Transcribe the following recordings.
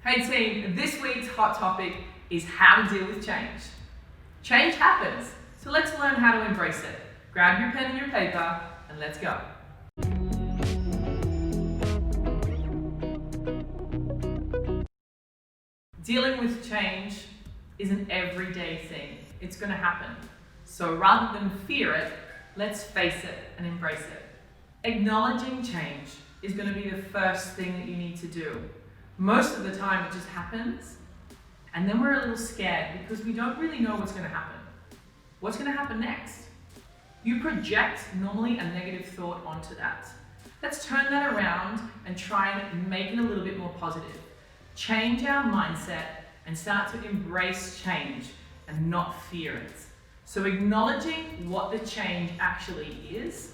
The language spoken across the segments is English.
Hey team, this week's hot topic is how to deal with change. Change happens, so let's learn how to embrace it. Grab your pen and your paper and let's go. Dealing with change is an everyday thing. It's going to happen. So rather than fear it, let's face it and embrace it. Acknowledging change is going to be the first thing that you need to do. Most of the time it just happens, and then we're a little scared because we don't really know what's going to happen. What's going to happen next? You project normally a negative thought onto that. Let's turn that around and try and make it a little bit more positive. Change our mindset and start to embrace change and not fear it. So acknowledging what the change actually is,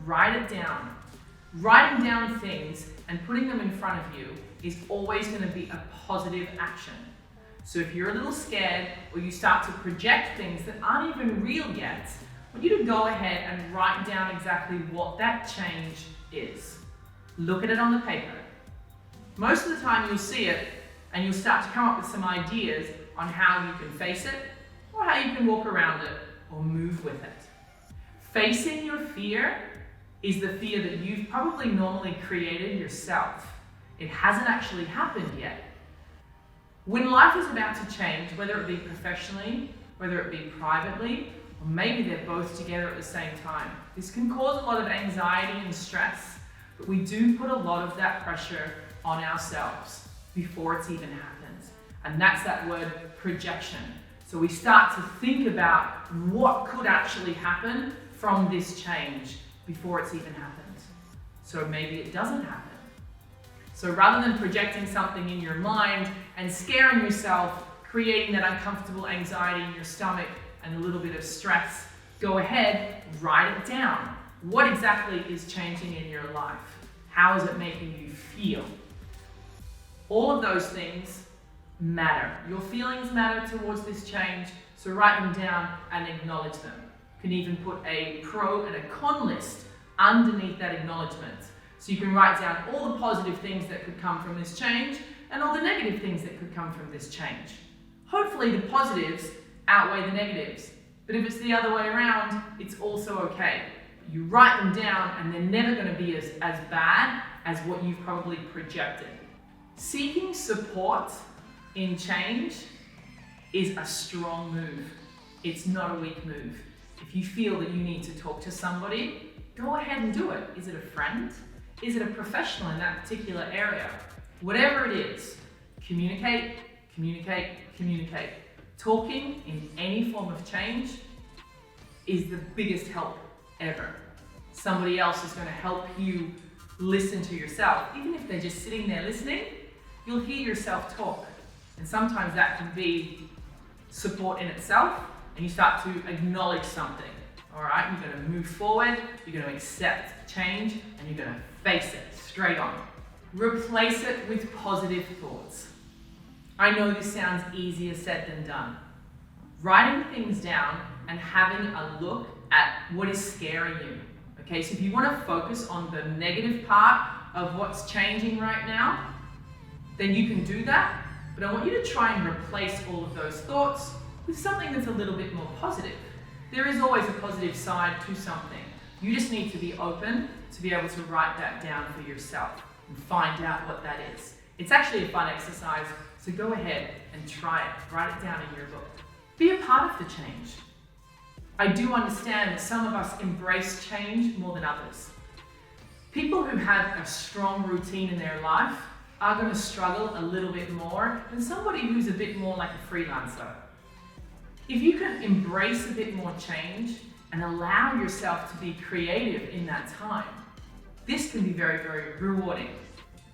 write it down. Writing down things and putting them in front of you is always going to be a positive action. So if you're a little scared or you start to project things that aren't even real yet, I want you to go ahead and write down exactly what that change is. Look at it on the paper. Most of the time you'll see it and you'll start to come up with some ideas on how you can face it or how you can walk around it or move with it. Facing your fear is the fear that you've probably normally created yourself. It hasn't actually happened yet. When life is about to change, whether it be professionally, whether it be privately, or maybe they're both together at the same time, this can cause a lot of anxiety and stress, but we do put a lot of that pressure on ourselves before it's even happened. And that's that word projection. So we start to think about what could actually happen from this change before it's even happened. So maybe it doesn't happen. So rather than projecting something in your mind and scaring yourself, creating that uncomfortable anxiety in your stomach and a little bit of stress, go ahead, write it down. What exactly is changing in your life? How is it making you feel? All of those things matter. Your feelings matter towards this change, so write them down and acknowledge them. You can even put a pro and a con list underneath that acknowledgement. So you can write down all the positive things that could come from this change and all the negative things that could come from this change. Hopefully the positives outweigh the negatives, but if it's the other way around, it's also okay. You write them down and they're never going to be as bad as what you've probably projected. Seeking support in change is a strong move. It's not a weak move. If you feel that you need to talk to somebody, go ahead and do it. Is it a friend? Is it a professional in that particular area? Whatever it is, communicate, communicate, communicate. Talking in any form of change is the biggest help ever. Somebody else is going to help you listen to yourself. Even if they're just sitting there listening, you'll hear yourself talk. And sometimes that can be support in itself, and you start to acknowledge something. All right, you're going to move forward, you're going to accept change, and you're going to face it straight on. Replace it with positive thoughts. I know this sounds easier said than done. Writing things down and having a look at what is scaring you. Okay, so if you want to focus on the negative part of what's changing right now, then you can do that. But I want you to try and replace all of those thoughts with something that's a little bit more positive. There is always a positive side to something. You just need to be open to be able to write that down for yourself and find out what that is. It's actually a fun exercise, so go ahead and try it. Write it down in your book. Be a part of the change. I do understand that some of us embrace change more than others. People who have a strong routine in their life are going to struggle a little bit more than somebody who's a bit more like a freelancer. If you can embrace a bit more change and allow yourself to be creative in that time, this can be very, very rewarding.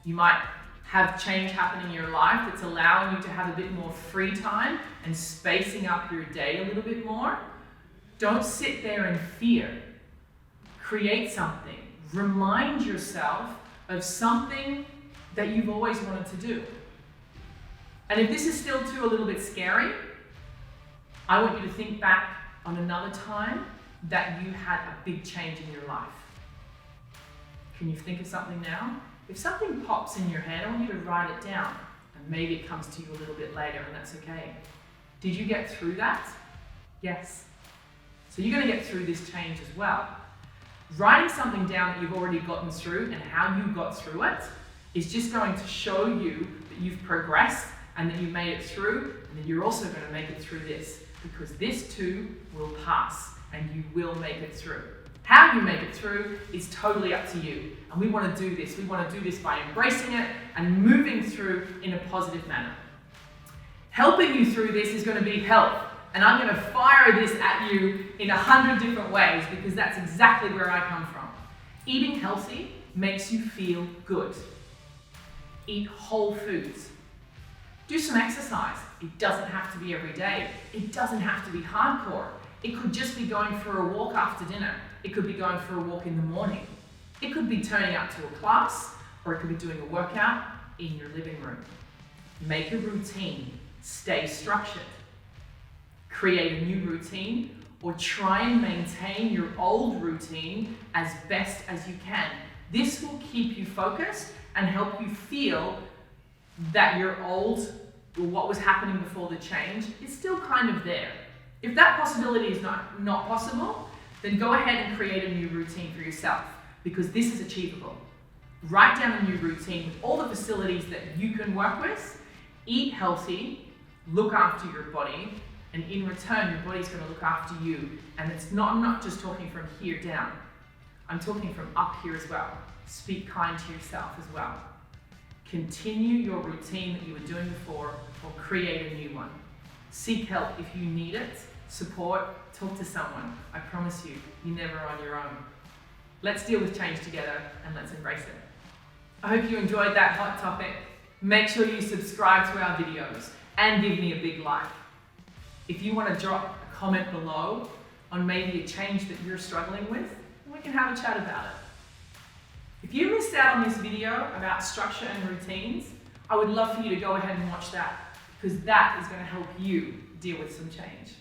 You might have change happen in your life that's allowing you to have a bit more free time and spacing up your day a little bit more. Don't sit there in fear. Create something. Remind yourself of something that you've always wanted to do. And if this is still too a little bit scary, I want you to think back on another time that you had a big change in your life. Can you think of something now? If something pops in your head, I want you to write it down And maybe it comes to you a little bit later, and that's okay. Did you get through that? Yes. So you're going to get through this change as well. Writing something down that you've already gotten through and how you got through it is just going to show you that you've progressed and that you've made it through, and that you're also going to make it through this, because this too will pass and you will make it through. How you make it through is totally up to you. And we want to do this. We want to do this by embracing it and moving through in a positive manner. Helping you through this is going to be health. And I'm going to fire this at you in 100 different ways, because that's exactly where I come from. Eating healthy makes you feel good. Eat whole foods. Do some exercise. It doesn't have to be every day. It doesn't have to be hardcore. It could just be going for a walk after dinner. It could be going for a walk in the morning. It could be turning up to a class, or it could be doing a workout in your living room. Make a routine. Stay structured. Create a new routine, or try and maintain your old routine as best as you can. This will keep you focused and help you feel that your old, or what was happening before the change, is still kind of there. If that possibility is not possible, then go ahead and create a new routine for yourself, because this is achievable. Write down a new routine with all the facilities that you can work with. Eat healthy, look after your body, and in return, your body's going to look after you. And I'm not just talking from here down. I'm talking from up here as well. Speak kind to yourself as well. Continue your routine that you were doing before, or create a new one. Seek help if you need it. Support, talk to someone. I promise you, you're never on your own. Let's deal with change together, and let's embrace it. I hope you enjoyed that hot topic. Make sure you subscribe to our videos and give me a big like. If you want to drop a comment below on maybe a change that you're struggling with, we can have a chat about it. If you missed out on this video about structure and routines, I would love for you to go ahead and watch that, because that is going to help you deal with some change.